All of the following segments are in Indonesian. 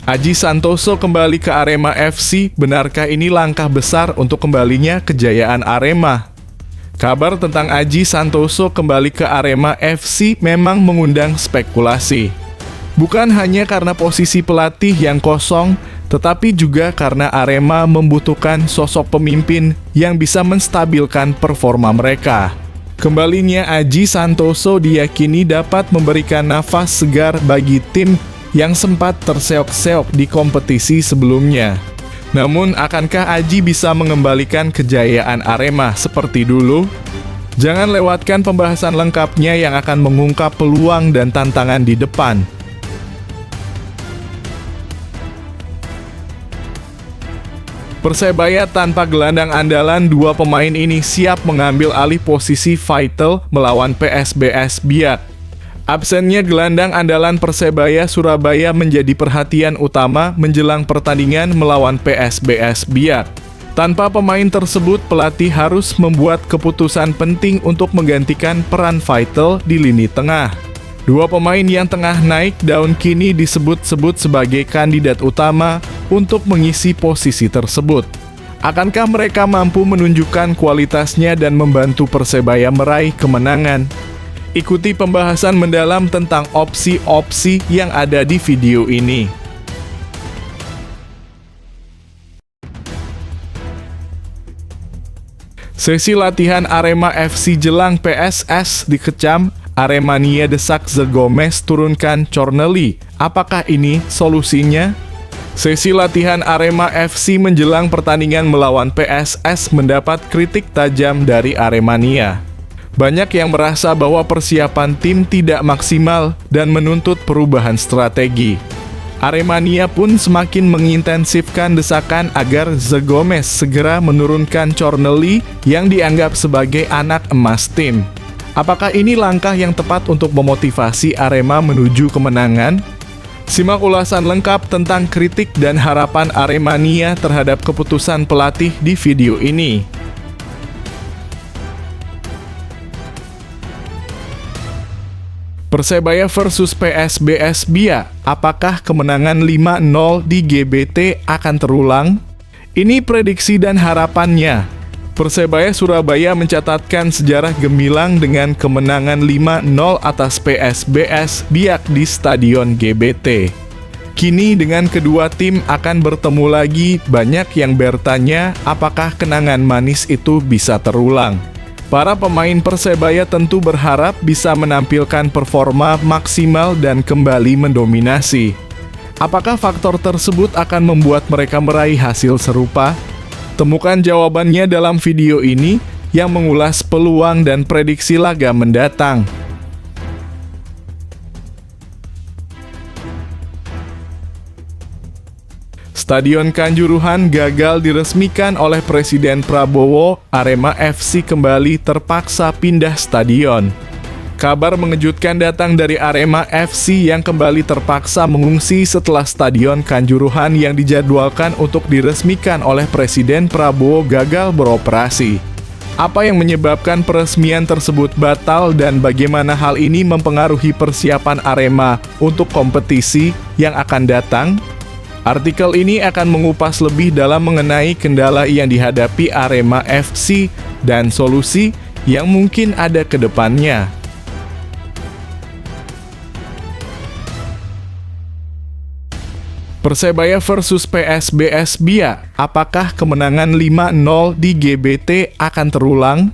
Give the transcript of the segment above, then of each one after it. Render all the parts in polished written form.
Aji Santoso kembali ke Arema FC, benarkah ini langkah besar untuk kembalinya kejayaan Arema? Kabar tentang Aji Santoso kembali ke Arema FC memang mengundang spekulasi. Bukan hanya karena posisi pelatih yang kosong, tetapi juga karena Arema membutuhkan sosok pemimpin yang bisa menstabilkan performa mereka. Kembalinya Aji Santoso diyakini dapat memberikan nafas segar bagi tim yang sempat terseok-seok di kompetisi sebelumnya. Namun, akankah Aji bisa mengembalikan kejayaan Arema seperti dulu? Jangan lewatkan pembahasan lengkapnya yang akan mengungkap peluang dan tantangan di depan. Persebaya tanpa gelandang andalan, dua pemain ini siap mengambil alih posisi vital melawan PSBS Biak. Absennya gelandang andalan Persebaya Surabaya menjadi perhatian utama menjelang pertandingan melawan PSBS Biak. Tanpa pemain tersebut, pelatih harus membuat keputusan penting untuk menggantikan peran vital di lini tengah. Dua pemain yang tengah naik daun kini disebut-sebut sebagai kandidat utama untuk mengisi posisi tersebut. Akankah mereka mampu menunjukkan kualitasnya dan membantu Persebaya meraih kemenangan? Ikuti pembahasan mendalam tentang opsi-opsi yang ada di video ini. Sesi latihan Arema FC jelang PSS dikecam, Aremania desak The Gomez turunkan Corneli. Apakah ini solusinya? Sesi latihan Arema FC menjelang pertandingan melawan PSS mendapat kritik tajam dari Aremania. Banyak yang merasa bahwa persiapan tim tidak maksimal dan menuntut perubahan strategi. Aremania pun semakin mengintensifkan desakan agar The Gomez segera menurunkan Corneli yang dianggap sebagai anak emas tim. Apakah ini langkah yang tepat untuk memotivasi Arema menuju kemenangan? Simak ulasan lengkap tentang kritik dan harapan Aremania terhadap keputusan pelatih di video ini. Persebaya versus PSBS Biak, apakah kemenangan 5-0 di GBT akan terulang? Ini prediksi dan harapannya. Persebaya Surabaya mencatatkan sejarah gemilang dengan kemenangan 5-0 atas PSBS Biak di Stadion GBT. Kini dengan kedua tim akan bertemu lagi, banyak yang bertanya apakah kenangan manis itu bisa terulang. Para pemain Persebaya tentu berharap bisa menampilkan performa maksimal dan kembali mendominasi. Apakah faktor tersebut akan membuat mereka meraih hasil serupa? Temukan jawabannya dalam video ini yang mengulas peluang dan prediksi laga mendatang. Stadion Kanjuruhan gagal diresmikan oleh Presiden Prabowo, Arema FC kembali terpaksa pindah stadion. Kabar mengejutkan datang dari Arema FC yang kembali terpaksa mengungsi setelah Stadion Kanjuruhan yang dijadwalkan untuk diresmikan oleh Presiden Prabowo gagal beroperasi. Apa yang menyebabkan peresmian tersebut batal dan bagaimana hal ini mempengaruhi persiapan Arema untuk kompetisi yang akan datang? Artikel ini akan mengupas lebih dalam mengenai kendala yang dihadapi Arema FC dan solusi yang mungkin ada ke depannya. Persebaya versus PSBS Biak, apakah kemenangan 5-0 di GBT akan terulang?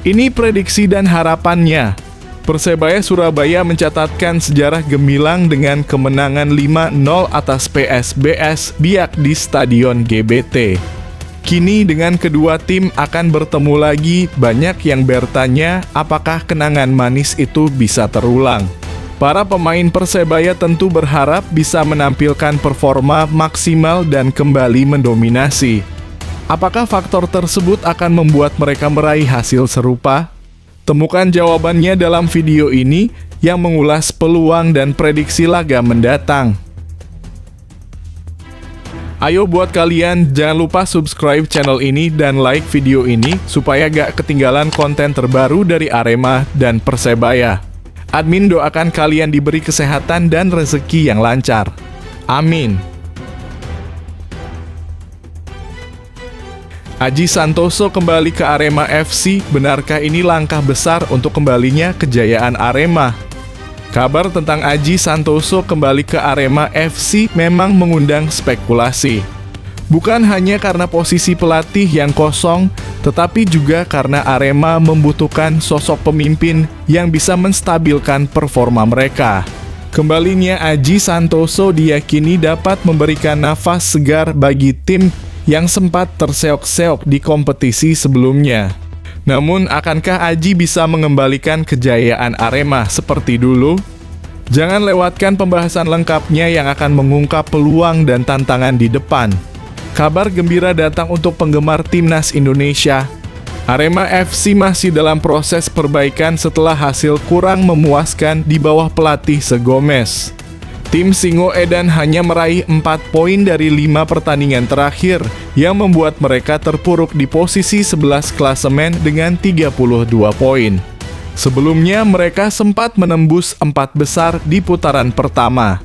Ini prediksi dan harapannya. Persebaya Surabaya mencatatkan sejarah gemilang dengan kemenangan 5-0 atas PSBS Biak di Stadion GBT. Kini dengan kedua tim akan bertemu lagi, banyak yang bertanya apakah kenangan manis itu bisa terulang. Para pemain Persebaya tentu berharap bisa menampilkan performa maksimal dan kembali mendominasi. Apakah faktor tersebut akan membuat mereka meraih hasil serupa? Temukan jawabannya dalam video ini yang mengulas peluang dan prediksi laga mendatang. Ayo buat kalian, jangan lupa subscribe channel ini dan like video ini supaya gak ketinggalan konten terbaru dari Arema dan Persebaya. Admin doakan kalian diberi kesehatan dan rezeki yang lancar. Amin. Aji Santoso kembali ke Arema FC, benarkah ini langkah besar untuk kembalinya kejayaan Arema? Kabar tentang Aji Santoso kembali ke Arema FC memang mengundang spekulasi. Bukan hanya karena posisi pelatih yang kosong, tetapi juga karena Arema membutuhkan sosok pemimpin yang bisa menstabilkan performa mereka. Kembalinya Aji Santoso diyakini dapat memberikan nafas segar bagi tim yang sempat terseok-seok di kompetisi sebelumnya. Namun, akankah Aji bisa mengembalikan kejayaan Arema seperti dulu? Jangan lewatkan pembahasan lengkapnya yang akan mengungkap peluang dan tantangan di depan. Kabar gembira datang untuk penggemar Timnas Indonesia. Arema FC masih dalam proses perbaikan setelah hasil kurang memuaskan di bawah pelatih Segomez. Tim Singoedan hanya meraih 4 poin dari 5 pertandingan terakhir, yang membuat mereka terpuruk di posisi 11 klasemen dengan 32 poin. Sebelumnya mereka sempat menembus 4 besar di putaran pertama.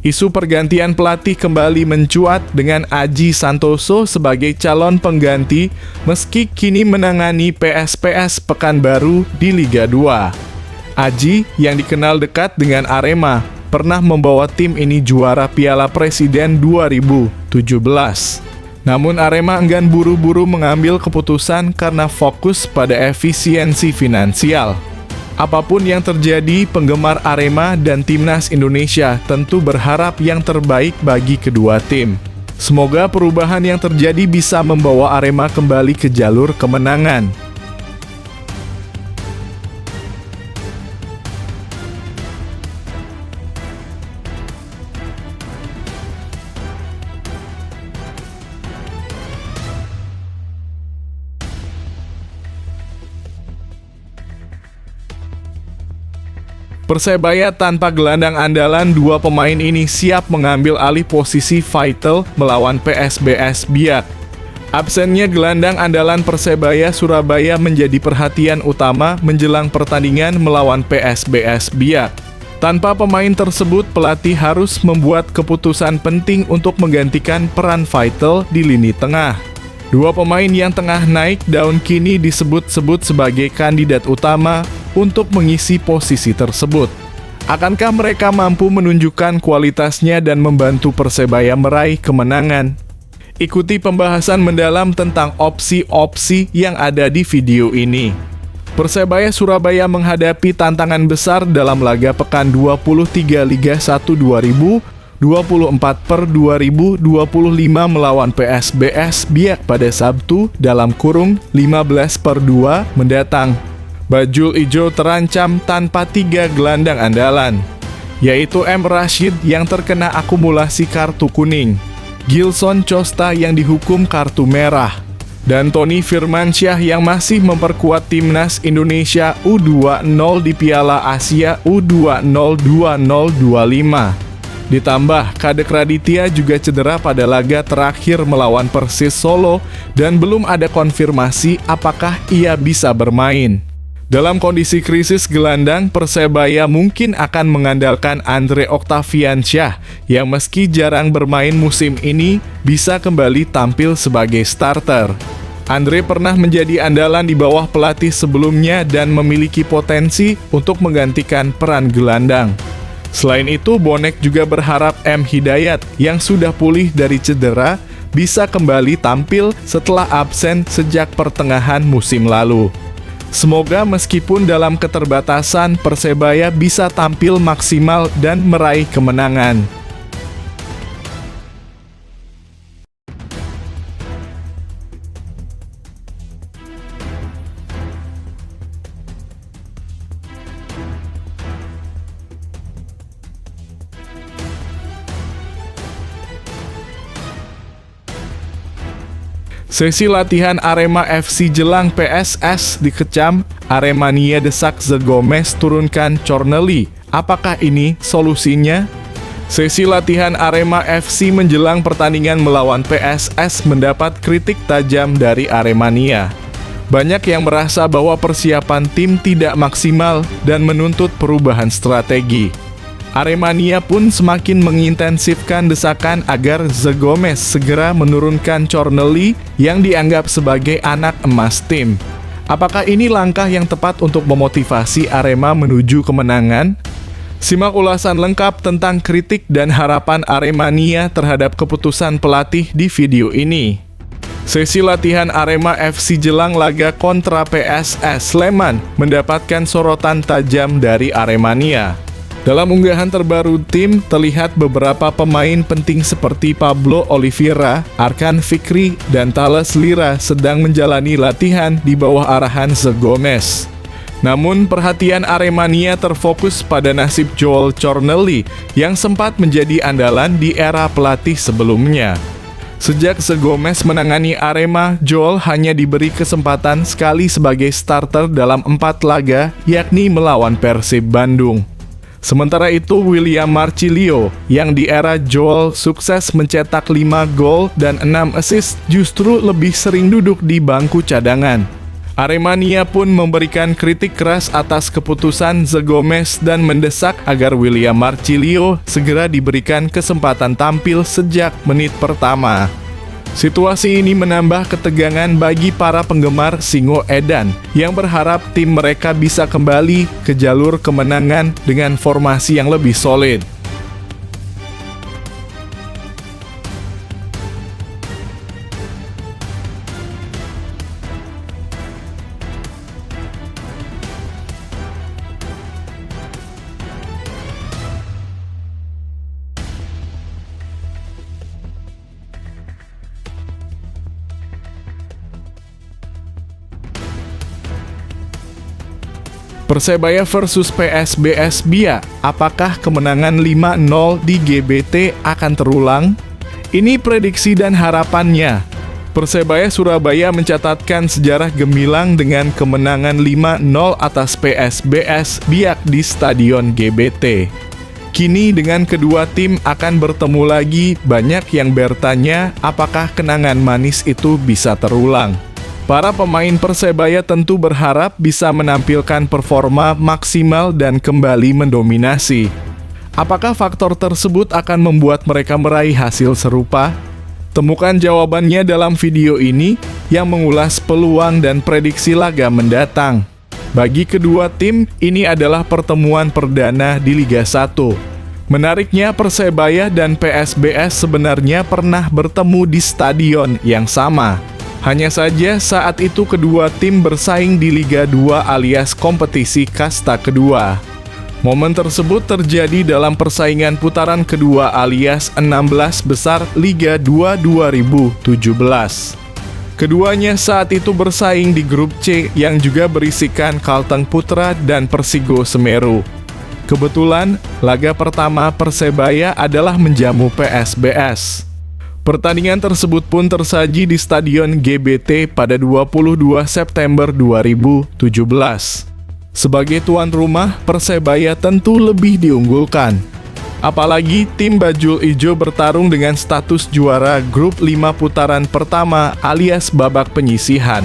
Isu pergantian pelatih kembali mencuat dengan Aji Santoso sebagai calon pengganti meski kini menangani PSPS Pekanbaru di Liga 2. Aji yang dikenal dekat dengan Arema pernah membawa tim ini juara Piala Presiden 2017. Namun Arema enggan buru-buru mengambil keputusan karena fokus pada efisiensi finansial. Apapun yang terjadi, penggemar Arema dan Timnas Indonesia tentu berharap yang terbaik bagi kedua tim. Semoga perubahan yang terjadi bisa membawa Arema kembali ke jalur kemenangan. Persebaya tanpa gelandang andalan, dua pemain ini siap mengambil alih posisi vital melawan PSBS Biak. Absennya gelandang andalan Persebaya Surabaya menjadi perhatian utama menjelang pertandingan melawan PSBS Biak. Tanpa pemain tersebut, pelatih harus membuat keputusan penting untuk menggantikan peran vital di lini tengah. Dua pemain yang tengah naik daun kini disebut-sebut sebagai kandidat utama untuk mengisi posisi tersebut. Akankah mereka mampu menunjukkan kualitasnya dan membantu Persebaya meraih kemenangan? Ikuti pembahasan mendalam tentang opsi-opsi yang ada di video ini. Persebaya Surabaya menghadapi tantangan besar dalam laga pekan 23 Liga 1 2024/2025 melawan PSBS Biak pada Sabtu (15/2) mendatang. Bajul Ijo terancam tanpa 3 gelandang andalan, yaitu M. Rashid yang terkena akumulasi kartu kuning, Gilson Costa yang dihukum kartu merah, dan Tony Firmansyah yang masih memperkuat Timnas Indonesia U20 di Piala Asia U20 2025. Ditambah, Kadek Raditya juga cedera pada laga terakhir melawan Persis Solo dan belum ada konfirmasi apakah ia bisa bermain. Dalam kondisi krisis gelandang, Persebaya mungkin akan mengandalkan Andre Octaviansyah yang meski jarang bermain musim ini bisa kembali tampil sebagai starter. Andre pernah menjadi andalan di bawah pelatih sebelumnya dan memiliki potensi untuk menggantikan peran gelandang. Selain itu, bonek juga berharap M. Hidayat yang sudah pulih dari cedera bisa kembali tampil setelah absen sejak pertengahan musim lalu. Semoga meskipun dalam keterbatasan, Persebaya bisa tampil maksimal dan meraih kemenangan. Sesi latihan Arema FC jelang PSS dikecam, Aremania desak Zegomez turunkan Corneli. Apakah ini solusinya? Sesi latihan Arema FC menjelang pertandingan melawan PSS mendapat kritik tajam dari Aremania. Banyak yang merasa bahwa persiapan tim tidak maksimal dan menuntut perubahan strategi. Aremania pun semakin mengintensifkan desakan agar Zygomez segera menurunkan Corneli yang dianggap sebagai anak emas tim. Apakah ini langkah yang tepat untuk memotivasi Arema menuju kemenangan? Simak ulasan lengkap tentang kritik dan harapan Aremania terhadap keputusan pelatih di video ini. Sesi latihan Arema FC jelang laga kontra PSS Sleman mendapatkan sorotan tajam dari Aremania. Dalam unggahan terbaru tim, terlihat beberapa pemain penting seperti Pablo Oliveira, Arkan Fikri, dan Thales Lira sedang menjalani latihan di bawah arahan Zygomez. Namun perhatian Aremania terfokus pada nasib Joel Corneli yang sempat menjadi andalan di era pelatih sebelumnya. Sejak Zygomez menangani Arema, Joel hanya diberi kesempatan sekali sebagai starter dalam 4 laga, yakni melawan Persib Bandung. Sementara itu, William Marcilio, yang di era Joel sukses mencetak 5 gol dan 6 assist, justru lebih sering duduk di bangku cadangan. Aremania pun memberikan kritik keras atas keputusan Zygomez dan mendesak agar William Marcilio segera diberikan kesempatan tampil sejak menit pertama. Situasi ini menambah ketegangan bagi para penggemar Singo Edan yang berharap tim mereka bisa kembali ke jalur kemenangan dengan formasi yang lebih solid. Persebaya versus PSBS Biak, apakah kemenangan 5-0 di GBT akan terulang? Ini prediksi dan harapannya. Persebaya Surabaya mencatatkan sejarah gemilang dengan kemenangan 5-0 atas PSBS Biak di Stadion GBT. Kini dengan kedua tim akan bertemu lagi, banyak yang bertanya apakah kenangan manis itu bisa terulang. Para pemain Persebaya tentu berharap bisa menampilkan performa maksimal dan kembali mendominasi. Apakah faktor tersebut akan membuat mereka meraih hasil serupa? Temukan jawabannya dalam video ini yang mengulas peluang dan prediksi laga mendatang. Bagi kedua tim, ini adalah pertemuan perdana di Liga 1. Menariknya, Persebaya dan PSBS sebenarnya pernah bertemu di stadion yang sama. Hanya saja saat itu kedua tim bersaing di Liga 2 alias kompetisi kasta kedua. Momen tersebut terjadi dalam persaingan putaran kedua alias 16 besar Liga 2 2017. Keduanya saat itu bersaing di grup C yang juga berisikan Kalteng Putra dan Persigo Semeru. Kebetulan, laga pertama Persebaya adalah menjamu PSBS. Pertandingan tersebut pun tersaji di Stadion GBT pada 22 September 2017. Sebagai tuan rumah, Persebaya tentu lebih diunggulkan. Apalagi tim Bajul Ijo bertarung dengan status juara grup 5 putaran pertama alias babak penyisihan.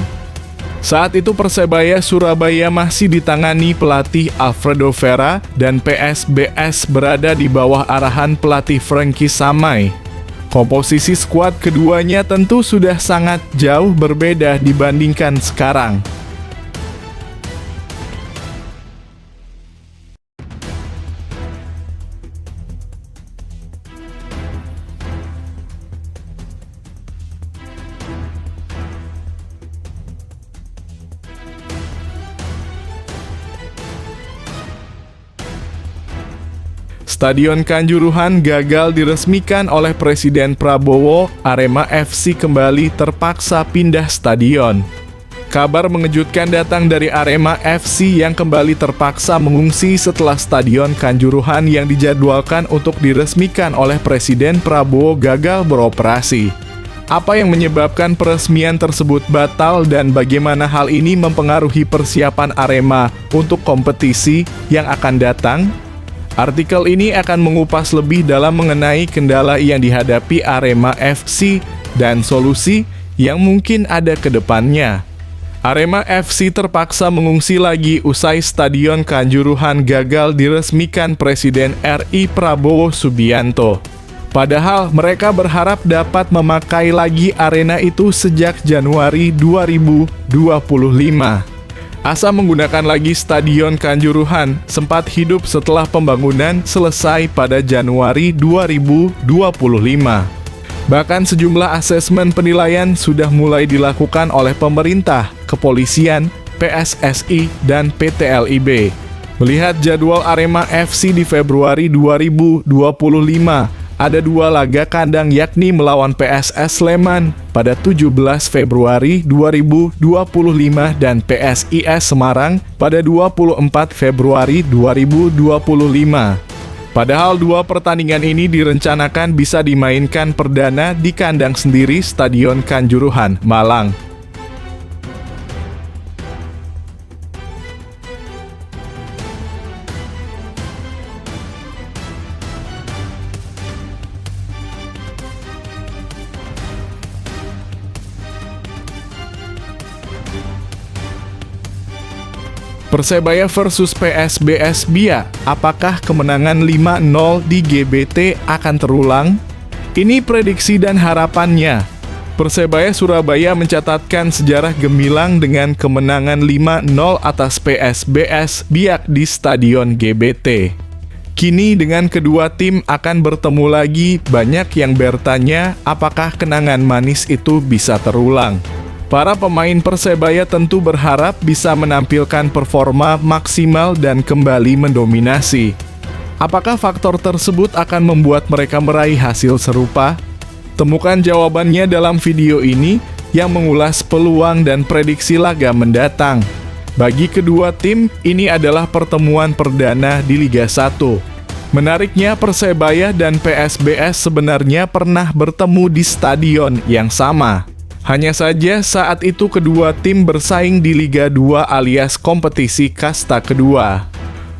Saat itu Persebaya Surabaya masih ditangani pelatih Alfredo Vera dan PSBS berada di bawah arahan pelatih Frankie Samai. Komposisi skuad keduanya tentu sudah sangat jauh berbeda dibandingkan sekarang. Stadion Kanjuruhan gagal diresmikan oleh Presiden Prabowo, Arema FC kembali terpaksa pindah stadion. Kabar mengejutkan datang dari Arema FC yang kembali terpaksa mengungsi setelah Stadion Kanjuruhan yang dijadwalkan untuk diresmikan oleh Presiden Prabowo gagal beroperasi. Apa yang menyebabkan peresmian tersebut batal dan bagaimana hal ini mempengaruhi persiapan Arema untuk kompetisi yang akan datang? Artikel ini akan mengupas lebih dalam mengenai kendala yang dihadapi Arema FC dan solusi yang mungkin ada ke depannya. Arema FC terpaksa mengungsi lagi usai Stadion Kanjuruhan gagal diresmikan Presiden RI Prabowo Subianto. Padahal mereka berharap dapat memakai lagi arena itu sejak Januari 2025. Asa menggunakan lagi Stadion Kanjuruhan sempat hidup setelah pembangunan selesai pada Januari 2025. Bahkan sejumlah asesmen penilaian sudah mulai dilakukan oleh pemerintah, kepolisian, PSSI, dan PT LIB. Melihat jadwal Arema FC di Februari 2025, ada 2 laga kandang yakni melawan PSS Sleman pada 17 Februari 2025 dan PSIS Semarang pada 24 Februari 2025. Padahal 2 pertandingan ini direncanakan bisa dimainkan perdana di kandang sendiri Stadion Kanjuruhan, Malang. Persebaya versus PSBS Biak, apakah kemenangan 5-0 di GBT akan terulang? Ini prediksi dan harapannya. Persebaya Surabaya mencatatkan sejarah gemilang dengan kemenangan 5-0 atas PSBS Biak di Stadion GBT. Kini dengan kedua tim akan bertemu lagi, banyak yang bertanya apakah kenangan manis itu bisa terulang. Para pemain Persebaya tentu berharap bisa menampilkan performa maksimal dan kembali mendominasi. Apakah faktor tersebut akan membuat mereka meraih hasil serupa? Temukan jawabannya dalam video ini yang mengulas peluang dan prediksi laga mendatang. Bagi kedua tim, ini adalah pertemuan perdana di Liga 1. Menariknya, Persebaya dan PSBS sebenarnya pernah bertemu di stadion yang sama. Hanya saja saat itu kedua tim bersaing di Liga 2 alias kompetisi kasta kedua.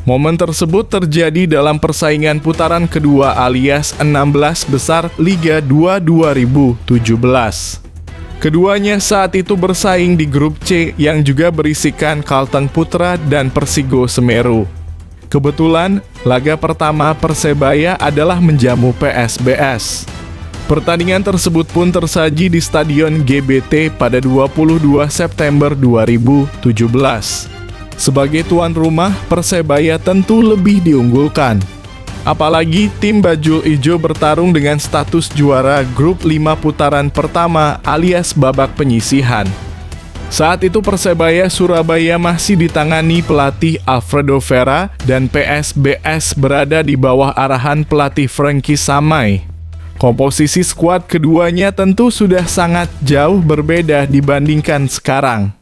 Momen tersebut terjadi dalam persaingan putaran kedua alias 16 besar Liga 2 2017. Keduanya saat itu bersaing di grup C yang juga berisikan Kalteng Putra dan Persigo Semeru. Kebetulan, laga pertama Persebaya adalah menjamu PSBS. Pertandingan tersebut pun tersaji di Stadion GBT pada 22 September 2017. Sebagai tuan rumah, Persebaya tentu lebih diunggulkan. Apalagi tim Bajul Ijo bertarung dengan status juara grup 5 putaran pertama alias babak penyisihan. Saat itu Persebaya Surabaya masih ditangani pelatih Alfredo Vera dan PSBS berada di bawah arahan pelatih Frankie Samai. Komposisi skuad keduanya tentu sudah sangat jauh berbeda dibandingkan sekarang.